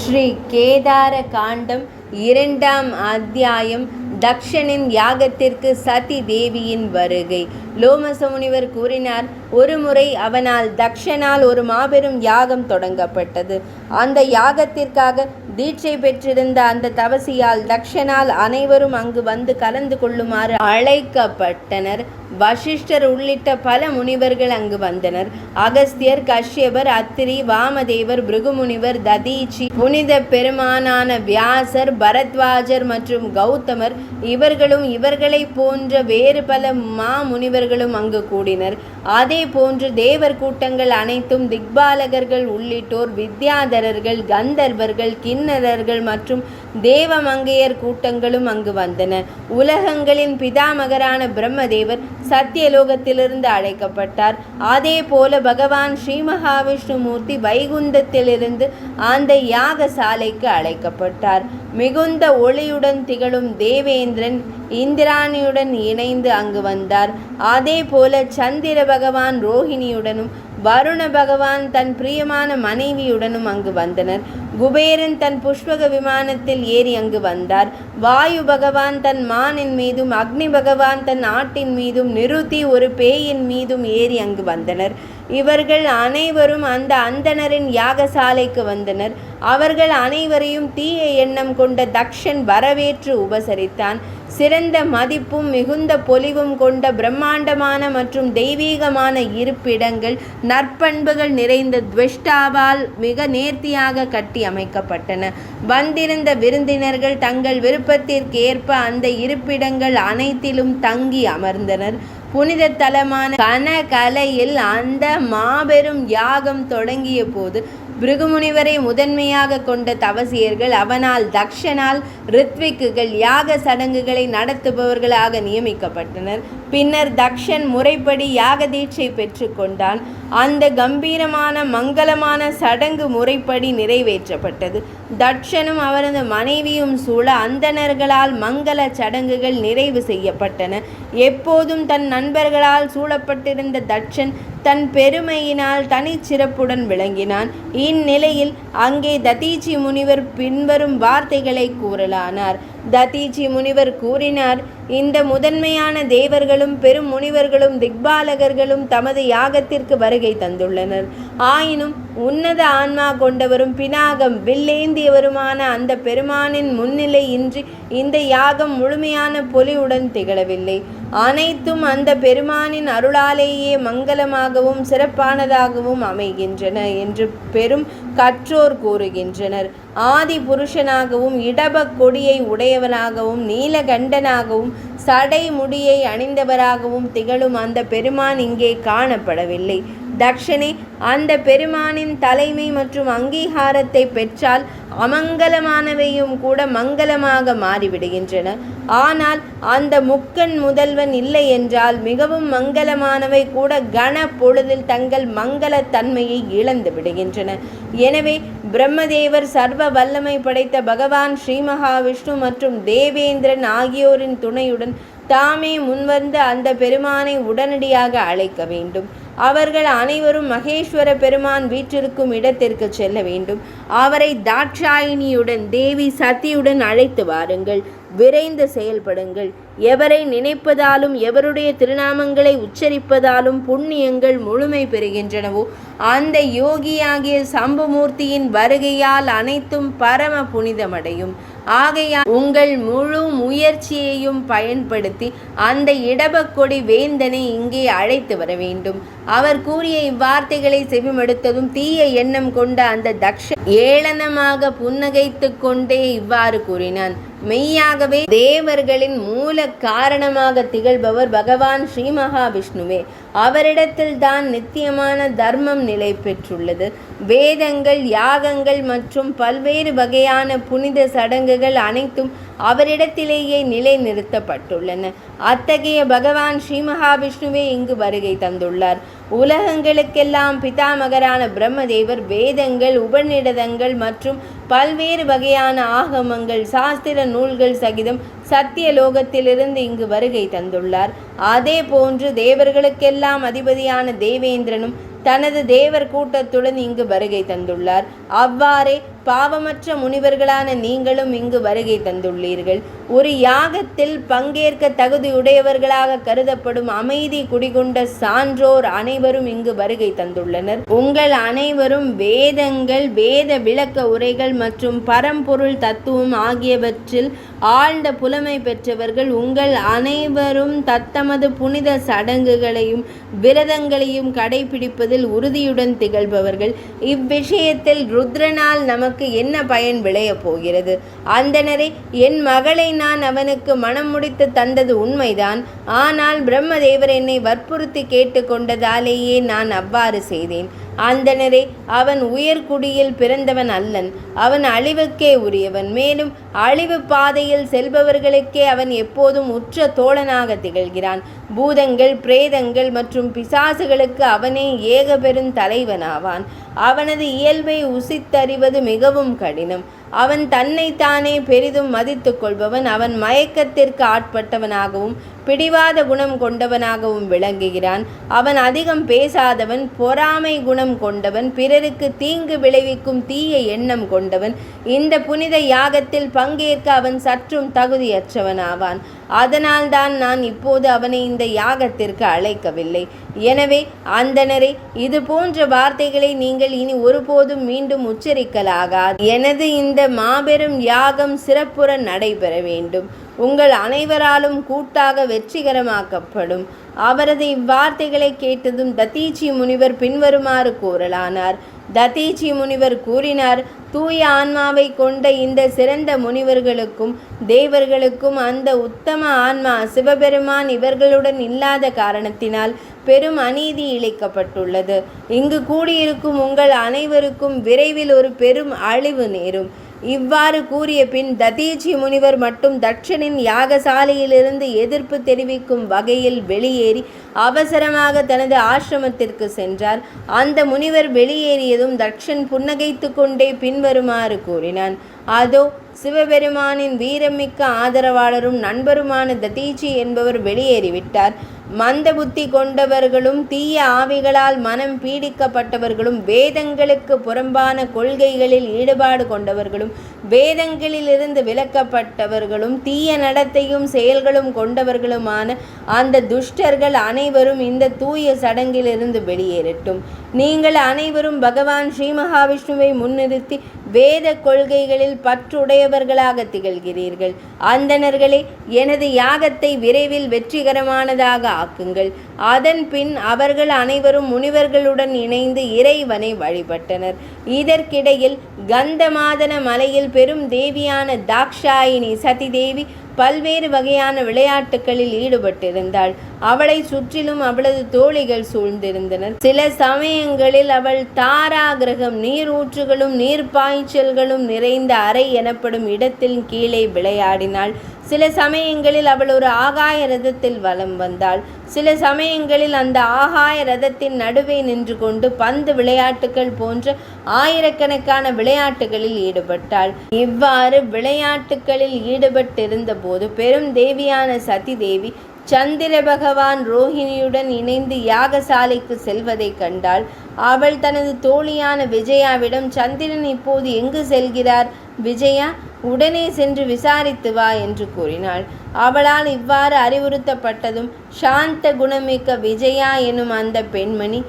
ஸ்ரீ கேதார காண்டம் 2ஆம் அத்தியாயம். தக்ஷனின் யாகத்திற்கு சதி தேவியின் வருகை. லோமச முனிவர் கூறினார், ஒருமுறை அவனால் தக்ஷனால் ஒரு மாபெரும் யாகம் தொடங்கப்பட்டது. அந்த யாகத்திற்காக தீட்சை பெற்றிருந்த அந்த தவசியால் தக்ஷனால் அனைவரும் அங்கு வந்து கலந்து கொள்ளுமாறு அழைக்கப்பட்டனர். வசிஷ்டர் உள்ளிட்ட பல முனிவர்கள் அங்கு வந்தனர். அகஸ்தியர், கஷ்யபர், அத்திரி, வாமதேவர், பிருகுமுனிவர், ததீச்சி, புனித பெருமானான வியாசர், பரத்வாஜர் மற்றும் கௌதமர், இவர்களும் இவர்களை போன்ற வேறு பல மாமுனிவர்களும் அங்கு கூடினர். அதே போன்று தேவர் கூட்டங்கள் அனைத்தும், திக்பாலகர்கள் உள்ளிட்டோர், வித்யாதரர்கள், கந்தர்வர்கள், கிண்ணறர்கள் மற்றும் தேவமங்கையர் கூட்டங்களும் அங்கு வந்தன. உலகங்களின் பிதாமகரான பிரம்மதேவர் சத்தியலோகத்திலிருந்து அழைக்கப்பட்டார். அதே போல பகவான் ஸ்ரீ மகாவிஷ்ணு மூர்த்தி வைகுந்தத்திலிருந்து அந்த யாகசாலைக்கு அழைக்கப்பட்டார். மிகுந்த ஒளியுடன் திகழும் தேவேந்திரன் இந்திராணியுடன் இணைந்து அங்கு வந்தார். அதே போல சந்திர பகவான் ரோஹிணியுடனும் வருண பகவான் தன் பிரியமான மனைவியுடனும் அங்கு வந்தனர். குபேரன் தன் புஷ்பக விமானத்தில் ஏறி அங்கு வந்தார். வாயு பகவான் தன் மானின் மீதும், அக்னி பகவான் தன் ஆட்டின் மீதும், நிருதி ஒரு பேயின் மீதும் ஏறி அங்கு வந்தனர். இவர்கள் அனைவரும் அந்த அந்தணரின் யாகசாலைக்கு வந்தனர். அவர்கள் அனைவரையும் தீய எண்ணம் கொண்ட தக்ஷன் வரவேற்று உபசரித்தான். சிறந்த மதிப்பும் மிகுந்த பொலிவும் கொண்ட பிரம்மாண்டமான மற்றும் தெய்வீகமான இருப்பிடங்கள் நற்பண்புகள் நிறைந்த துவஷ்டாவால் மிக நேர்த்தியாக கட்டி அமைக்கப்பட்டன. வந்திருந்த விருந்தினர்கள் தங்கள் விருப்பத்திற்கு ஏற்ப அந்த இருப்பிடங்கள் அனைத்திலும் தங்கி அமர்ந்தனர். புனித தலமான கனகலையில் அந்த மாபெரும் யாகம் தொடங்கிய போது பிருகுமுனிவரை முதன்மையாக கொண்ட தவசியர்கள் அவனால் தக்ஷனால் ரித்விக்குகள் யாக சடங்குகளை நடத்துபவர்களாக நியமிக்கப்பட்டனர். பின்னர் தக்ஷன் முறைப்படி யாக தீட்சை பெற்று கொண்டான். அந்த கம்பீரமான மங்களமான சடங்கு முறைப்படி நிறைவேற்றப்பட்டது. தக்ஷனும் அவரது மனைவியும் சூழ அந்தணர்களால் மங்கள சடங்குகள் நிறைவு செய்யப்பட்டன. எப்போதும் தன் நண்பர்களால் சூழப்பட்டிருந்த தக்ஷன் தன் பெருமையினால் தனிச்சிறப்புடன் விளங்கினான். இந்நிலையில் அங்கே ததீச்சி முனிவர் பின்வரும் வார்த்தைகளை கூறலானார். ததீச்சி முனிவர் கூறினார், இந்த முதன்மையான தேவர்களும் பெரும் முனிவர்களும் திக்பாலகர்களும் தமது யாகத்திற்கு வருகை தந்துள்ளனர். ஆயினும் உன்னத ஆன்மா கொண்டவரும் பினாகம் வில்லேந்தியவருமான அந்த பெருமானின் முன்னிலை இன்றி இந்த யாகம் முழுமையான பொலிவுடன் திகழவில்லை. அனைத்தும் அந்த பெருமானின் அருளாலேயே மங்களமாகவும் சிறப்பானதாகவும் அமைகின்றன என்று பெரும் கற்றோர் கூறுகின்றனர். ஆதி புருஷனாகவும் இடப கொடியை உடையவனாகவும் நீலகண்டனாகவும் சடை முடியை அணிந்தவராகவும் திகழும் அந்த பெருமான் இங்கே காணப்படவில்லை. தக்ஷனே, அந்த பெருமானின் தலைமை மற்றும் அங்கீகாரத்தை பெற்றால் அமங்கலமானவையும் கூட மங்களமாக மாறிவிடுகின்றன. ஆனால் அந்த முக்கன் முதல்வன் இல்லை என்றால் மிகவும் மங்களமானவை கூட கன பொழுதில் தங்கள் மங்கள தன்மையை இழந்து விடுகின்றன. எனவே பிரம்மதேவர், சர்வ வல்லமை படைத்த பகவான் ஸ்ரீ மகாவிஷ்ணு மற்றும் தேவேந்திரன் ஆகியோரின் துணையுடன் தாமே முன்வந்து அந்த பெருமானை உடனடியாக அழைக்க வேண்டும். அவர்கள் அனைவரும் மகேஸ்வர பெருமான் வீற்றிருக்கும் இடத்திற்கு செல்ல வேண்டும். அவரை தாட்சாயினியுடன் தேவி சதியுடன் அழைத்து வாருங்கள். விரைந்து செயல்படுங்கள். எவரை நினைப்பதாலும் எவருடைய திருநாமங்களை உச்சரிப்பதாலும் புண்ணியங்கள் முழுமை பெறுகின்றனவோ அந்த யோகியாகிய சம்புமூர்த்தியின் வருகையால் அனைத்தும் பரம புனிதமடையும். ஆகையால் உங்கள் முழு முயற்சியையும் பயன்படுத்தி அந்த இடபக்கொடி வேந்தனை இங்கே அழைத்து வர வேண்டும். அவர் கூறிய இவ்வார்த்தைகளை செவிமடுத்ததும் தீய எண்ணம் கொண்ட அந்த தக்ஷன் ஏளனமாக புன்னகைத்து கொண்டே இவ்வாறு கூறினான், மெய்யாகவே தேவர்களின் மூல காரணமாக திகழ்பவர் பகவான் ஸ்ரீ மகாவிஷ்ணுவே. அவரிடத்தில் தான் நித்தியமான தர்மம் நிலை பெற்றுள்ளது. வேதங்கள், யாகங்கள் மற்றும் பல்வேறு வகையான புனித சடங்குகள் அனைத்தும் அவரிடத்திலேயே நிலை நிறுத்தப்பட்டுள்ளன. அத்தகைய பகவான் ஸ்ரீ மகாவிஷ்ணுவே இங்கு வருகை தந்துள்ளார். உலகங்களுக்கெல்லாம் பிதாமகரான பிரம்மதேவர் வேதங்கள், உபநிடதங்கள் மற்றும் பல்வேறு வகையான ஆகமங்கள், சாஸ்திர நூல்கள் சகிதம் சத்தியலோகத்திலிருந்து இங்கு வருகை தந்துள்ளார். அதே போன்று தேவர்களுக்கெல்லாம் அதிபதியான தேவேந்திரனும் தனது தேவர் கூட்டத்துடன் இங்கு வருகை தந்துள்ளார். அவ்வாறே பாவமற்ற முனிவர்களான நீங்களும் இங்கு வருகை தந்துள்ளீர்கள். ஒரு யாகத்தில் பங்கேற்க தகுதியுடையவர்களாக கருதப்படும் அமைதி குடிகொண்ட சான்றோர் அனைவரும் இங்கு வருகை தந்துள்ளனர். உங்கள் அனைவரும் வேதங்கள், வேத விளக்க உரைகள் மற்றும் பரம்பொருள் தத்துவம் ஆகியவற்றில் ஆழ்ந்த புலமை பெற்றவர்கள். உங்கள் அனைவரும் தத்தமது புனித சடங்குகளையும் விரதங்களையும் கடைபிடிப்பதில் உறுதியுடன் திகழ்பவர்கள். இவ்விஷயத்தில் ருத்ரனால் நமக்கு என்ன பயன் விளையப் போகிறது? அந்தணரே, என் மகளை நான் அவனுக்கு மனம் முடித்து தந்தது உண்மைதான். ஆனால் பிரம்மதேவர் என்னை வற்புறுத்தி கேட்டுக்கொண்டதாலேயே நான் அவ்வாறு செய்தேன். அந்தணரே, அவன் உயர்குடியில் பிறந்தவன் அல்லன். அவன் அழிவுக்கே உரியவன். மேலும் அழிவு பாதையில் செல்பவர்களுக்கே அவன் எப்போதும் உற்ற தோழனாக திகழ்கிறான். பூதங்கள், பிரேதங்கள் மற்றும் பிசாசுகளுக்கு அவனே ஏக பெருந்தலைவனாவான். அவனது இயல்பை உசித்தறிவது மிகவும் கடினம். அவன் தன்னைத்தானே பெரிதும் மதித்து கொள்பவன். அவன் மயக்கத்திற்கு ஆட்பட்டவனாகவும் பிடிவாத குணம் கொண்டவனாகவும் விளங்குகிறான். அவன் அதிகம் பேசாதவன், பொறாமை குணம் கொண்டவன், பிறருக்கு தீங்கு விளைவிக்கும் தீய எண்ணம் கொண்டவன். இந்த புனித யாகத்தில் பங்கேற்க அவன் சற்றும் தகுதியற்றவனாவான். அதனால்தான் நான் இப்போது அவனை இந்த யாகத்திற்கு அழைக்கவில்லை. எனவே அந்தணரே, இது போன்ற வார்த்தைகளை நீங்கள் இனி ஒருபோதும் மீண்டும் உச்சரிக்கலாகாது. எனது இந்த மாபெரும் யாகம் சிறப்புற நடைபெற வேண்டும். உங்கள் அனைவராலும் கூட்டாக வெற்றிகரமாக்கப்படும். அவரது இவ்வார்த்தைகளை கேட்டதும் ததீச்சி முனிவர் பின்வருமாறு கூறலானார். ததீச்சி முனிவர் கூறினார், தூய ஆன்மாவை கொண்ட இந்த சிறந்த முனிவர்களுக்கும் தேவர்களுக்கும் அந்த உத்தம ஆன்மா சிவபெருமான் இவர்களுடன் இல்லாத காரணத்தினால் பெரும் அநீதி இழைக்கப்பட்டுள்ளது. இங்கு கூடியிருக்கும் உங்கள் அனைவருக்கும் விரைவில் ஒரு பெரும் அழிவு நேரும். இவ்வாறு கூறிய பின் ததீச்சி முனிவர் மட்டும் தட்சனின் யாகசாலையிலிருந்து எதிர்ப்பு தெரிவிக்கும் வகையில் வெளியேறி அவசரமாக தனது ஆசிரமத்திற்கு சென்றார். அந்த முனிவர் வெளியேறியதும் தட்சன் புன்னகைத்து கொண்டே பின்வருமாறு கூறினான். அதோ சிவபெருமானின் வீரமிக்க ஆதரவாளரும் நண்பருமான ததீச்சி என்பவர் வெளியேறிவிட்டார். மந்த புத்தி கொண்டவர்களும் தீய ஆவிகளால் மனம் பீடிக்கப்பட்டவர்களும் வேதங்களுக்கு புறம்பான கொள்கைகளில் ஈடுபாடு கொண்டவர்களும் வேதங்களிலிருந்து விலக்கப்பட்டவர்களும் தீய நடத்தையும் செயல்களும் கொண்டவர்களுமான அந்த துஷ்டர்கள் அனைவரும் இந்த தூய சடங்கிலிருந்து வெளியேறட்டும். நீங்கள் அனைவரும் பகவான் ஸ்ரீ மகாவிஷ்ணுவை முன்னிறுத்தி வேத கொள்கைகளில் பற்றுடையவர்களாக திகழ்கிறீர்கள். அந்தணர்களே, எனது யாகத்தை விரைவில் வெற்றிகரமானதாக ஆக்குங்கள். அதன் பின் அவர்கள் அனைவரும் முனிவர்களுடன் இணைந்து இறைவனை வழிபட்டனர். இதற்கிடையில் கந்தமாதன மலையில் பெரும் தேவியான தாக்ஷாயினி சதி தேவி பல்வேறு வகையான விளையாட்டுகளில் ஈடுபட்டிருந்தாள். அவளை சுற்றிலும் அவளது தோழிகள் சூழ்ந்திருந்தனர். சில சமயங்களில் அவள் தாராகிரகம், நீரூற்றுகளும் நீர்ப்பாய்ச்சல்களும் நிறைந்த அறை எனப்படும் இடத்தில் கீழே விளையாடினாள். சில சமயங்களில் அவள் ஒரு ஆகாய ரதத்தில் வலம் வந்தாள். சில சமயங்களில் அந்த ஆகாய ரதத்தின் நடுவே நின்று கொண்டு பந்து விளையாட்டுகள் போன்ற ஆயிரக்கணக்கான விளையாட்டுகளில் ஈடுபட்டாள். இவ்வாறு விளையாட்டுகளில் ஈடுபட்டிருந்த போது பெரும் தேவியான சதி தேவி சந்திர பகவான் ரோஹிணியுடன் இணைந்து யாகசாலைக்கு செல்வதை கண்டாள். அவள் தனது தோழியான விஜயாவிடம், சந்திரன் இப்போது எங்கு செல்கிறார்? விஜயா, உடனே சென்று விசாரித்து வா என்று கூறினாள். அவளால் இவ்வாறு அறிவுறுத்தப்பட்டதும் சாந்த குணமிக்க விஜயா எனும் அந்த பெண்மணி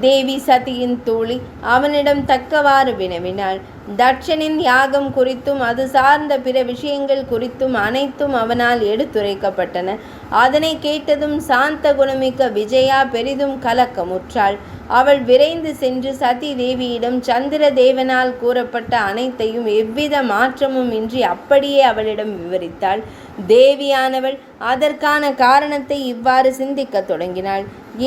தேவி சதியின் தோழி அவனிடம் தக்கவாறு வினவினாள். தட்சனின் யாகம் குறித்தும் அது சார்ந்த பிற விஷயங்கள் குறித்தும் அனைத்தும் அவனால் எடுத்துரைக்கப்பட்டன. அதனை கேட்டதும் சாந்த குணமிக்க விஜயா பெரிதும் கலக்கமுற்றாள். அவள் விரைந்து சென்று சதி தேவியிடம் சந்திர தேவனால் கூறப்பட்ட அனைத்தையும் எவ்வித மாற்றமும் இன்றி அப்படியே அவளிடம் விவரித்தாள். தேவியானவள் அதற்கான காரணத்தை இவ்வாறு சிந்திக்க தொடங்கினாள்.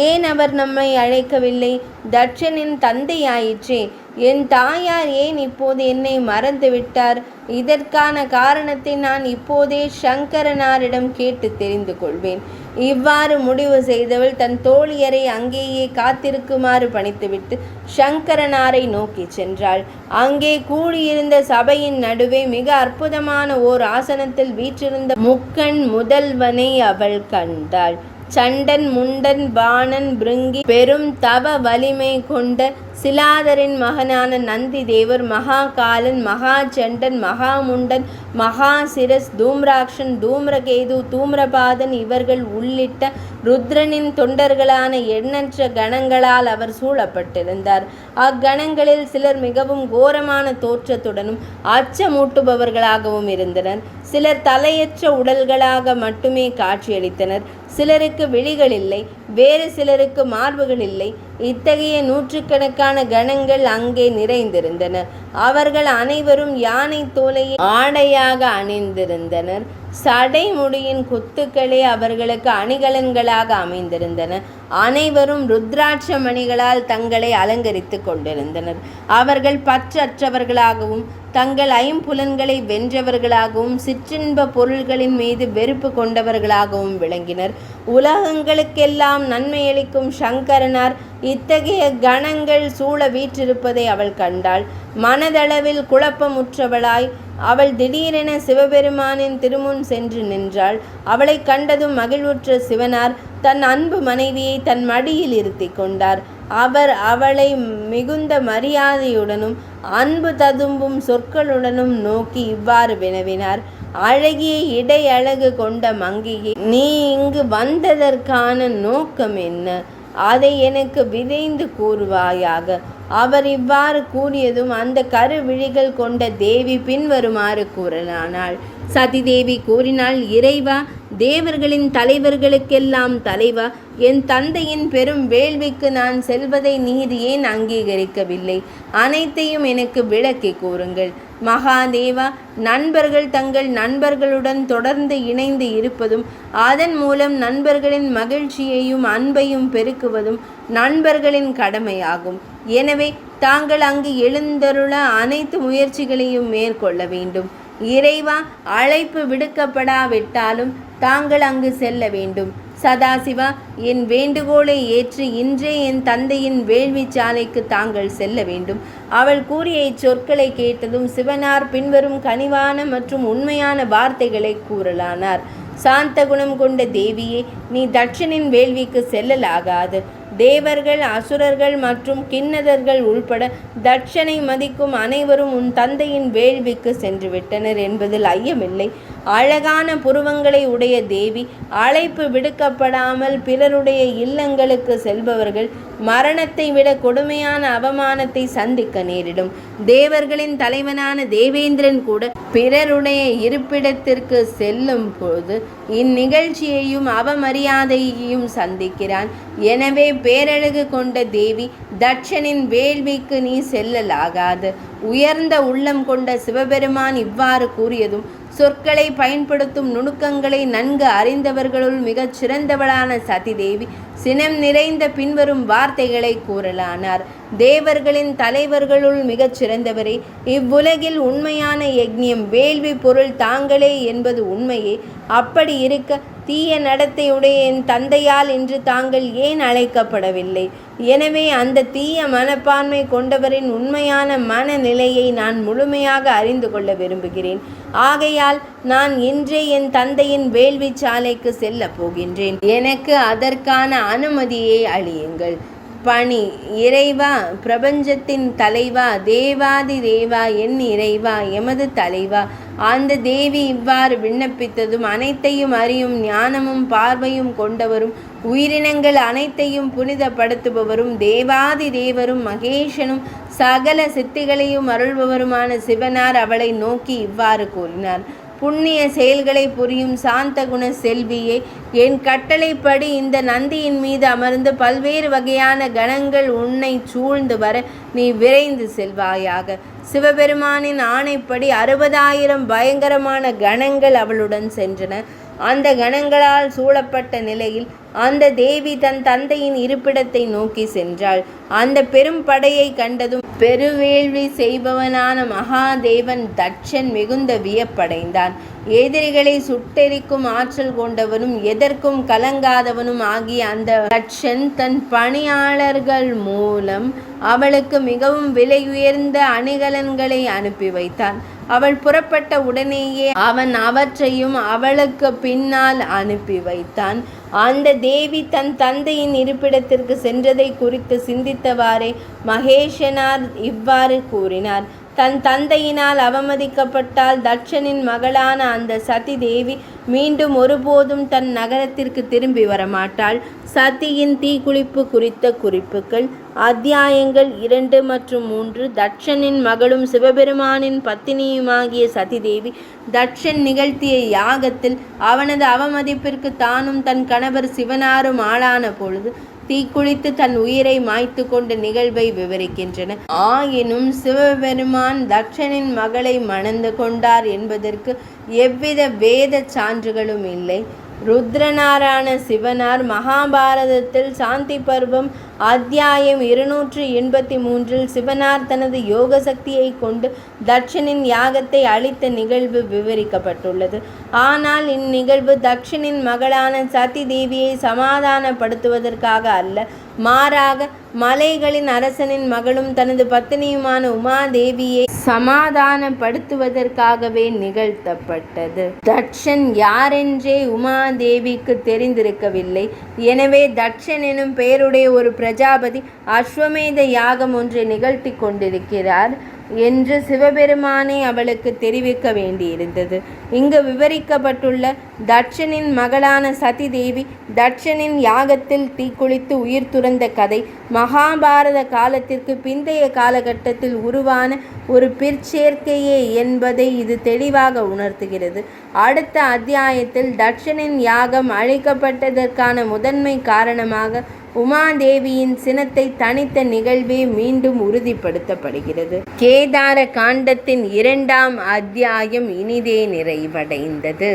ஏன் அவர் நம்மை அழைக்கவில்லை? தட்சனின் தந்தையாயிற்றே. என் தாயார் ஏன் இப்போது என்னை மறந்துவிட்டார்? இதற்கான காரணத்தை நான் இப்போதே சங்கரனாரிடம் கேட்டு தெரிந்து கொள்வேன். இவ்வாறு முடிவு செய்தவள் தன் தோழியரை அங்கேயே காத்திருக்குமாறு பணித்துவிட்டு சங்கரனாரை நோக்கி சென்றாள். அங்கே கூடியிருந்த சபையின் நடுவே மிக அற்புதமான ஓர் ஆசனத்தில் வீற்றிருந்த முக்கண் முதல்வனை அவள் கண்டாள். சண்டன், முண்டன், பாணன், பிருங்கி பெரும் தவ வலிமை கொண்ட சிலாதரின் மகனான நந்தி தேவர், மகாகாலன், மகாசண்டன், மகாமுண்டன், மகாசிரஸ், தூம்ராக்ஷன், தூம்ரகேது, தூம்ரபாதன் இவர்கள் உள்ளிட்ட ருத்ரனின் தொண்டர்களான எண்ணற்ற கணங்களால் அவர் சூழப்பட்டிருந்தார். அக்கணங்களில் சிலர் மிகவும் கோரமான தோற்றத்துடனும் அச்சமூட்டுபவர்களாகவும் இருந்தனர். சிலர் தலையற்ற உடல்களாக மட்டுமே காட்சியளித்தனர். சிலருக்கு விழிகள் இல்லை, வேறு சிலருக்கு மார்புகள் இல்லை. இத்தகைய நூற்றுக்கணக்கான கணங்கள் அங்கே நிறைந்திருந்தன. அவர்கள் அனைவரும் யானை தோலையை ஆடையாக அணிந்திருந்தனர். சடைமுடியின் கொத்துக்களே அவர்களுக்கு அணிகலன்களாக அமைந்திருந்தன. அனைவரும் ருத்ராட்ச மணிகளால் தங்களை அலங்கரித்து கொண்டிருந்தனர். அவர்கள் பற்றற்றவர்களாகவும் தங்கள் ஐம்புலன்களை வென்றவர்களாகவும் சிற்றின்ப பொருள்களின் மீது வெறுப்பு கொண்டவர்களாகவும் விளங்கினர். உலகங்களுக்கெல்லாம் நன்மையளிக்கும் சங்கரனார் இத்தகைய கணங்கள் சூழ வீற்றிருப்பதை அவள் கண்டாள். மனதளவில் குழப்பமுற்றவளாய் அவள் திடீரென சிவபெருமானின் திருமுன் சென்று நின்றாள். அவளை கண்டதும் மகிழ்வுற்ற சிவனார் தன் அன்பு மனைவியை தன் மடியில் இருத்தி கொண்டார். அவர் அவளை மிகுந்த மரியாதையுடனும் அன்பு ததும்பும் சொற்களுடனும் நோக்கி இவ்வாறு வினவினார். அழகிய இடை அழகு கொண்ட மங்கையே, நீ இங்கு வந்ததற்கான நோக்கம் என்ன? அதை எனக்கு விரைந்து கூறுவாயாக. அவர் இவ்வாறு கூறியதும் அந்த கருவிழிகள் கொண்ட தேவி பின்வருமாறு கூறலானாள். சதிதேவி கூறினாள், இறைவா, தேவர்களின் தலைவர்களுக்கெல்லாம் தலைவா, என் தந்தையின் பெரும் வேள்விக்கு நான் செல்வதை நீர் ஏன் அங்கீகரிக்கவில்லை? அனைத்தையும் எனக்கு விளக்கி கூறுங்கள். மகாதேவா, நண்பர்கள் தங்கள் நண்பர்களுடன் தொடர்ந்து இணைந்து இருப்பதும் அதன் மூலம் நண்பர்களின் மகிழ்ச்சியையும் அன்பையும் பெருக்குவதும் நண்பர்களின் கடமையாகும். எனவே தாங்கள் அங்கு எழுந்தருள அனைத்து முயற்சிகளையும் மேற்கொள்ள வேண்டும். இறைவா, அழைப்பு விடுக்கப்படாவிட்டாலும் தாங்கள் அங்கு செல்ல வேண்டும். சதாசிவா, என் வேண்டுகோளை ஏற்று இன்றே என் தந்தையின் வேள்வி சாலைக்கு தாங்கள் செல்ல வேண்டும். அவள் கூறிய இச்சொற்களை கேட்டதும் சிவனார் பின்வரும் கனிவான மற்றும் உண்மையான வார்த்தைகளை கூறலானார். சாந்த குணம் கொண்ட தேவியே, நீ தட்சனின் வேள்விக்கு செல்லலாகாது. தேவர்கள், அசுரர்கள் மற்றும் கிண்ணறர்கள் உள்பட தட்சனை மதிக்கும் அனைவரும் உன் தந்தையின் வேள்விக்கு சென்று விட்டனர் என்பதில் ஐயமில்லை. அழகான புருவங்களை உடைய தேவி, அழைப்பு விடுக்கப்படாமல் பிறருடைய இல்லங்களுக்கு செல்பவர்கள் மரணத்தை விட கொடுமையான அவமானத்தை சந்திக்க நேரிடும். தேவர்களின் தலைவனான தேவேந்திரன் கூட பிறருடைய இருப்பிடத்திற்கு செல்லும் போது இந்நிகழ்ச்சியையும் அவமரியாதையையும் சந்திக்கிறான். எனவே பேரழகு கொண்ட தேவி, தட்சனின் வேள்விக்கு நீ செல்லலாகாது. உயர்ந்த உள்ளம் கொண்ட சிவபெருமான் இவ்வாறு கூறியதும் சொற்களை பயன்படுத்தும் நுணுக்கங்களை நன்கு அறிந்தவர்களுள் மிகச் சிறந்தவளான சதிதேவி சினம் நிறைந்த பின்வரும் வார்த்தைகளை கூறலானார். தேவர்களின் தலைவர்களுள் மிகச் சிறந்தவரே, இவ்வுலகில் உண்மையான யக்ஞம் வேள்வி பொருள் தாங்களே என்பது உண்மையே. அப்படி இருக்க தீய நடத்தையுடைய என் தந்தையால் இன்று தாங்கள் ஏன் அழைக்கப்படவில்லை? எனவே அந்த தீய மனப்பான்மை கொண்டவரின் உண்மையான மனநிலையை நான் முழுமையாக அறிந்து கொள்ள விரும்புகிறேன். ஆகையால் நான் இன்றே என் தந்தையின் வேள்வி சாலைக்கு செல்ல போகின்றேன். எனக்கு அதற்கான அனுமதியை அளியுங்கள். பணி. இறைவா, பிரபஞ்சத்தின் தலைவா, தேவாதி தேவா, என் இறைவா, எமது தலைவா. அந்த தேவி இவ்வாறு விண்ணப்பித்ததும் அனைத்தையும் அறியும் ஞானமும் பார்வையும் கொண்டவரும் உயிரினங்கள் அனைத்தையும் புனிதப்படுத்துபவரும் தேவாதி தேவரும் மகேஷனும் சகல சித்திகளையும் அருள்பவருமான சிவனார் அவளை நோக்கி இவ்வாறு கூறினார். புண்ணிய செயல்களை புரியும் சாந்த குண செல்வியே, என் கட்டளைப்படி இந்த நந்தியின் மீது அமர்ந்து பல்வேறு வகையான கணங்கள் உன்னை சூழ்ந்து வர நீ விரைந்து செல்வாயாக. சிவபெருமானின் ஆணைப்படி 60,000 பயங்கரமான கணங்கள் அவளுடன் சென்றன. அந்த கணங்களால் சூழப்பட்ட நிலையில் அந்த தேவி தன் தந்தையின் இருப்பிடத்தை நோக்கி சென்றாள். அந்த பெரும் படையை கண்டதும் பெருவேள்வி செய்பவனான மகாதேவன் தட்சன் மிகுந்த வியப்படைந்தான். எதிரிகளை சுட்டெரிக்கும் ஆற்றல் கொண்டவனும் எதற்கும் கலங்காதவனும் ஆகிய அந்த தட்சன் தன் பணியாளர்கள் மூலம் அவளுக்கு மிகவும் விலையுயர்ந்த அணிகலன்களை அனுப்பி வைத்தான். அவள் புறப்பட்ட உடனேயே அவன் அவற்றையும் அவளுக்கு பின்னால் அனுப்பி வைத்தான். அந்த தேவி தன் தந்தையின் இருப்பிடத்திற்கு சென்றதை குறித்து சிந்தித்தவாறே மகேஷனார் இவ்வாறு கூறினார்: தன் தந்தையினால் அவமதிக்கப்பட்டால் தட்சனின் மகளான அந்த சதி தேவி மீண்டும் ஒருபோதும் தன் நகரத்திற்கு திரும்பி வரமாட்டாள். சதியின் தீக்குளிப்பு குறித்த குறிப்புகள் அத்தியாயங்கள் 2 மற்றும் 3. தட்சனின் மகளும் சிவபெருமானின் பத்தினியுமாகிய சதிதேவி தட்சன் நிகழ்த்திய யாகத்தில் அவனது அவமதிப்பிற்கு தானும் தன் கணவர் சிவனாரும் ஆளான பொழுது தீக்குளித்து தன் உயிரை மாய்த்து கொண்ட நிகழ்வை விவரிக்கின்றன. ஆயினும் சிவபெருமான் தட்சனின் மகளை மணந்து கொண்டார் என்பதற்கு எவ்வித வேத சான்றுகளும் இல்லை. ருத்ரனாரான சிவனார் மகாபாரதத்தில் சாந்தி பர்வம் அத்தியாயம் 283 சிவனார் தனது யோக சக்தியை கொண்டு தட்சனின் யாகத்தை அழித்த நிகழ்வு விவரிக்கப்பட்டுள்ளது. ஆனால் இந்நிகழ்வு தட்சனின் மகளான சதி தேவியை சமாதானப்படுத்துவதற்காக அல்ல, மாறாக மலைகளின் அரசனின் மகளும் தனது பத்தினியுமான உமாதேவியை சமாதானப்படுத்துவதற்காகவே நிகழ்த்தப்பட்டது. தட்சன் யாரென்றே உமாதேவிக்கு தெரிந்திருக்கவில்லை. எனவே தட்சன் எனும் பெயருடைய ஒரு பிரஜாபதி அஸ்வமேத யாகம் ஒன்றை நிகழ்த்தி கொண்டிருக்கிறார் என்று சிவபெருமானை அவளுக்கு தெரிவிக்க வேண்டியிருந்தது. இங்கு விவரிக்கப்பட்டுள்ள தட்சனின் மகளான சதி தேவி தட்சனின் யாகத்தில் தீக்குளித்து உயிர் துறந்த கதை மகாபாரத காலத்திற்கு பிந்தைய காலகட்டத்தில் உருவான ஒரு பிற்சேர்க்கையே என்பதை இது தெளிவாக உணர்த்துகிறது. அடுத்த அத்தியாயத்தில் தட்சனின் யாகம் அழிக்கப்பட்டதற்கான முதன்மை காரணமாக உமாதேவியின் சினத்தை தணித்த நிகழ்வே மீண்டும் உறுதிப்படுத்தப்படுகிறது. கேதார காண்டத்தின் 2ஆம் அத்தியாயம் இனிதே நிறைவடைந்தது.